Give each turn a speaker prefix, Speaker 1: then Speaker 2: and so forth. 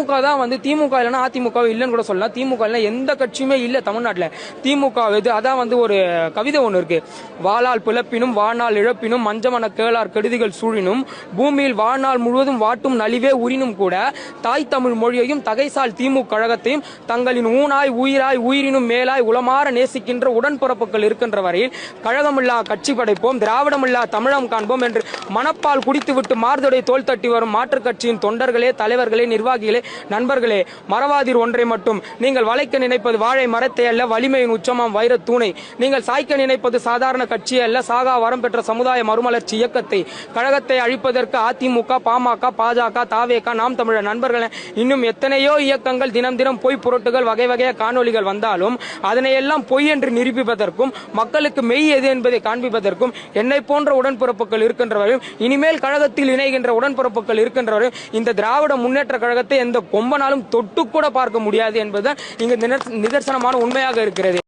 Speaker 1: திமுக தான் வந்து திமுக இல்லைன்னா அதிமுக இல்லைன்னு கூட சொல்லலாம். திமுக இல்லைன்னா எந்த கட்சியுமே இல்லை தமிழ்நாட்டில். திமுக இது அதான் வந்து ஒரு கவிதை ஒன்று இருக்கு. வாளால் பிளப்பினும் வாழ்நாள் இழப்பினும் மஞ்சமன கேளார் கெடுதிகள் சூழினும் பூமியில் வாழ்நாள் முழுவதும் வாட்டும் நலிவே உரினும் கூட தாய் தமிழ் மொழியையும் தகைசால் திமுக கழகத்தையும் தங்களின் ஊனாய் உயிராய் உயிரினும் மேலாய் உளமாற நேசிக்கின்ற உடன்பிறப்புகள் இருக்கின்ற வரையில் கழகமில்லா கட்சி படைப்போம், திராவிடமில்லா தமிழம் காண்போம் என்று மனப்பால் குடித்துவிட்டு மார்தொடை தோல் தட்டி வரும் மாற்றுக் கட்சியின் தொண்டர்களே, தலைவர்களே, நிர்வாகிகளே, நண்பர்களே, மறவாதீர் ஒன்றை மட்டும். நீங்கள் வளைக்க நினைப்பது வாழை மரத்தை அல்ல, வலிமையின் உச்சமாம் வைரத் தூணை. நீங்கள் சாய்க்க நினைப்பது சாதாரண கட்சி அல்ல, சாகா வரம் பெற்ற சமுதாய மறுமலர்ச்சி இயக்கத்தை. கழகத்தை அழிப்பதற்கு அதிமுக, பாமக, பாஜக, தாவேக, நாம் தமிழர் நண்பர்கள் இன்னும் எத்தனையோ இயக்கங்கள் தினம் தினம் பொய் புரட்டுகள் வகை வகையாக காணொலிகள் வந்தாலும் அதனையெல்லாம் பொய் என்று நிரூபிப்பதற்கும் மக்களுக்கு மெய் எது என்பதை காண்பிப்பதற்கும் என்னை போன்ற உடன்பிறப்புகள் இருக்கின்றவரையும் இனிமேல் கழகத்தில் இணைகின்ற உடன்பிறப்புகள் இருக்கின்றவரையும் இந்த திராவிட முன்னேற்ற கழகத்தை எந்த கொம்பனாலும் தொட்டு கூட பார்க்க முடியாது என்பதுதான் இங்கு நிதர்சனமான உண்மையாக இருக்கிறது.